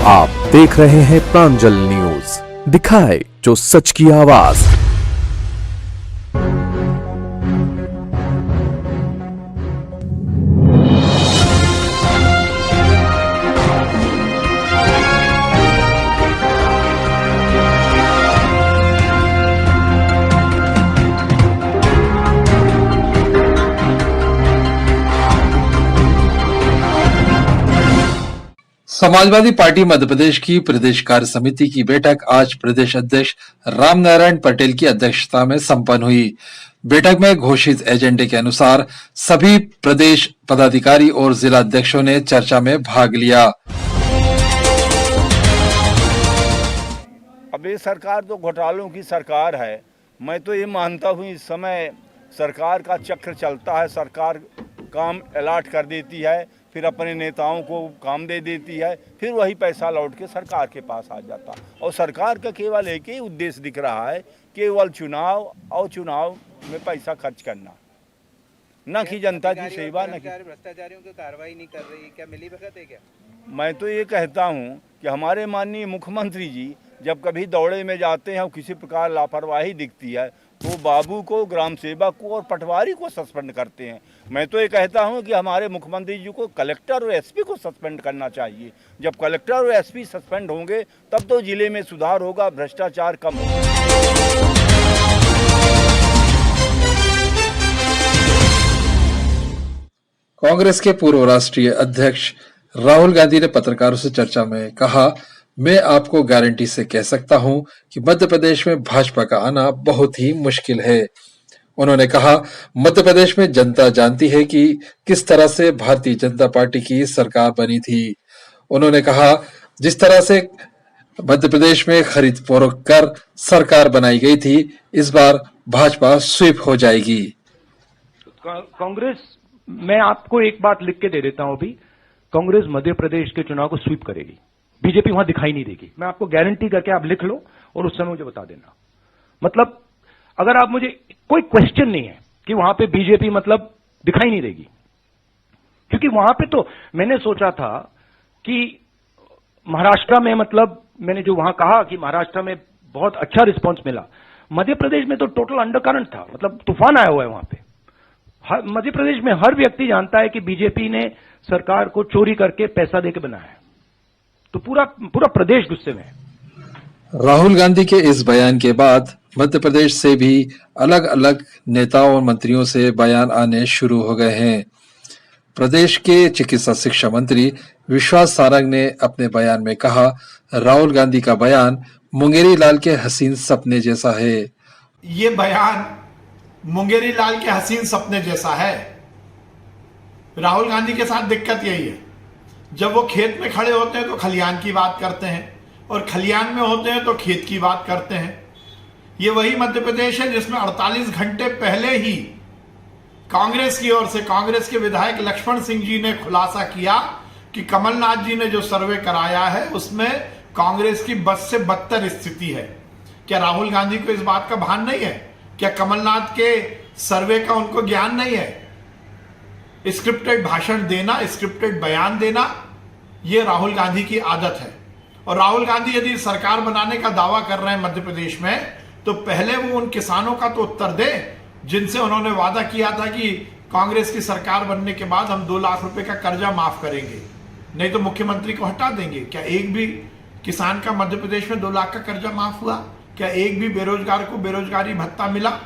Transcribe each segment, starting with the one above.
आप देख रहे हैं प्रांजल न्यूज, दिखाए जो सच की आवाज। समाजवादी पार्टी मध्य प्रदेश की प्रदेश कार्य समिति की बैठक आज प्रदेश अध्यक्ष राम नारायण पटेल की अध्यक्षता में संपन्न हुई। बैठक में घोषित एजेंडे के अनुसार सभी प्रदेश पदाधिकारी और जिला अध्यक्षों ने चर्चा में भाग लिया। अब ये सरकार तो घोटालों की सरकार है। मैं तो ये मानता हूँ इस समय सरकार का चक्र चलता है, सरकार काम अलॉट कर देती है, फिर अपने नेताओं को काम दे देती है, फिर वही पैसा लौट के सरकार के पास आ जाता। और सरकार का केवल एक ही उद्देश्य दिख रहा है, केवल चुनाव और चुनाव में पैसा खर्च करना, न कि जनता की सेवा, न कि भ्रष्टाचारियों की कार्रवाई नहीं कर रही। क्या मिली भगत है क्या? मैं तो ये कहता हूँ कि हमारे माननीय मुख्यमंत्री जी जब कभी दौड़े में जाते हैं और किसी प्रकार लापरवाही दिखती है तो बाबू को, ग्राम सेवक को और पटवारी को सस्पेंड करते हैं। मैं तो ये कहता हूं कि हमारे मुख्यमंत्री जी को कलेक्टर और एसपी को सस्पेंड करना चाहिए। जब कलेक्टर और एसपी सस्पेंड होंगे तब तो जिले में सुधार होगा, भ्रष्टाचार कम होगा। कांग्रेस के पूर्व राष्ट्रीय अध्यक्ष राहुल गांधी ने पत्रकारों से चर्चा में कहा, मैं आपको गारंटी से कह सकता हूं कि मध्य प्रदेश में भाजपा का आना बहुत ही मुश्किल है। उन्होंने कहा, मध्य प्रदेश में जनता जानती है कि किस तरह से भारतीय जनता पार्टी की सरकार बनी थी। उन्होंने कहा, जिस तरह से मध्य प्रदेश में खरीद फरोख्त कर सरकार बनाई गई थी, इस बार भाजपा स्वीप हो जाएगी। कांग्रेस, मैं आपको एक बात लिख के दे देता हूं अभी, कांग्रेस मध्य प्रदेश के चुनाव को स्वीप करेगी। बीजेपी वहां दिखाई नहीं देगी। मैं आपको गारंटी करके आप लिख लो और उस समय मुझे बता देना। मतलब अगर आप मुझे, कोई क्वेश्चन नहीं है कि वहां पे बीजेपी मतलब दिखाई नहीं देगी, क्योंकि वहां पे तो मैंने सोचा था कि महाराष्ट्र में, मतलब मैंने जो वहां कहा कि महाराष्ट्र में बहुत अच्छा रिस्पांस मिला, मध्य प्रदेश में तो टोटल अंडरकरंट था, मतलब तूफान आया हुआ है वहां पे। मध्य प्रदेश में हर व्यक्ति जानता है कि बीजेपी ने सरकार को चोरी करके पैसा देके बनाया है, तो पूरा प्रदेश गुस्से में है। राहुल गांधी के इस बयान के बाद मध्य प्रदेश से भी अलग अलग नेताओं और मंत्रियों से बयान आने शुरू हो गए हैं। प्रदेश के चिकित्सा शिक्षा मंत्री विश्वास सारंग ने अपने बयान में कहा, राहुल गांधी का बयान मुंगेरी लाल के हसीन सपने जैसा है। ये बयान मुंगेरी लाल के हसीन सपने जैसा है। राहुल गांधी के साथ दिक्कत यही है, जब वो खेत में खड़े होते हैं तो खलियान की बात करते हैं, और खलियान में होते हैं तो खेत की बात करते हैं। ये वही मध्य प्रदेश है जिसमें 48 घंटे पहले ही कांग्रेस की ओर से कांग्रेस के विधायक लक्ष्मण सिंह जी ने खुलासा किया कि कमलनाथ जी ने जो सर्वे कराया है उसमें कांग्रेस की बद से बदतर स्थिति है। क्या राहुल गांधी को इस बात का भान नहीं है? क्या कमलनाथ के सर्वे का उनको ज्ञान नहीं है? स्क्रिप्टेड भाषण देना, स्क्रिप्टेड बयान देना, यह राहुल गांधी की आदत है। और राहुल गांधी यदि सरकार बनाने का दावा कर रहे हैं मध्य प्रदेश में, तो पहले वो उन किसानों का तो उत्तर दे जिनसे उन्होंने वादा किया था कि कांग्रेस की सरकार बनने के बाद हम 2 लाख रुपए का कर्जा माफ करेंगे, नहीं तो मुख्यमंत्री को हटा देंगे। क्या एक भी किसान का मध्य प्रदेश में 2 लाख का कर्जा माफ हुआ? क्या एक भी बेरोजगार को बेरोजगारी भत्ता मिला?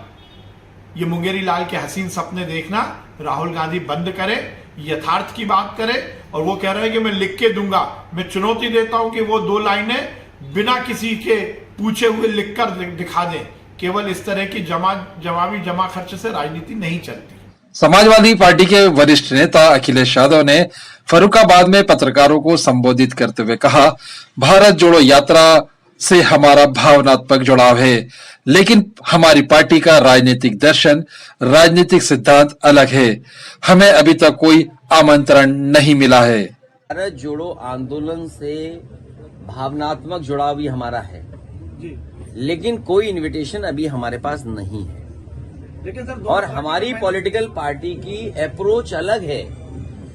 ये मुंगेरी लाल के हसीन सपने देखना राहुल गांधी बंद करे, यथार्थ की बात करे। और वो कह रहे हैं कि मैं लिख के दूंगा। मैं चुनौती देता हूं कि वो 2 लाइनें बिना किसी के पूछे हुए लिखकर दिखा दें। केवल इस तरह की जमा खर्च से राजनीति नहीं चलती। समाजवादी पार्टी के वरिष्ठ नेता अखिलेश यादव ने फर्रुखाबाद में पत्रकारों को संबोधित करते हुए कहा, भारत जोड़ो यात्रा से हमारा भावनात्मक जुड़ाव है, लेकिन हमारी पार्टी का राजनीतिक दर्शन, राजनीतिक सिद्धांत अलग है। हमें अभी तक कोई आमंत्रण नहीं मिला है। भारत जोड़ो आंदोलन से भावनात्मक जुड़ाव भी हमारा है, लेकिन कोई इनविटेशन अभी हमारे पास नहीं है। लेकिन सर, और हमारी पॉलिटिकल पार्टी की अप्रोच अलग है।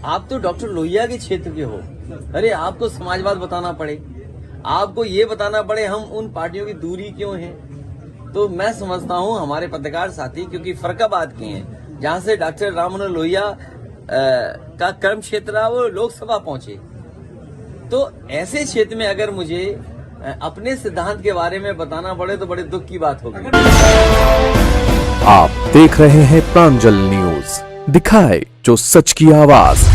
आप तो डॉक्टर लोहिया के क्षेत्र के हो, अरे आपको समाजवाद बताना पड़े। आपको ये बताना पड़े हम उन पार्टियों की दूरी क्यों है, तो मैं समझता हूं हमारे पत्रकार साथी क्योंकि फर्रुखाबाद के हैं, जहां से डॉक्टर राम मनोहर लोहिया का कर्म क्षेत्र रहा, वो लोकसभा पहुंचे, तो ऐसे क्षेत्र में अगर मुझे अपने सिद्धांत के बारे में बताना पड़े तो बड़े दुख की बात होगी। आप देख रहे हैं प्रांजल न्यूज, दिखाए जो सच की आवाज।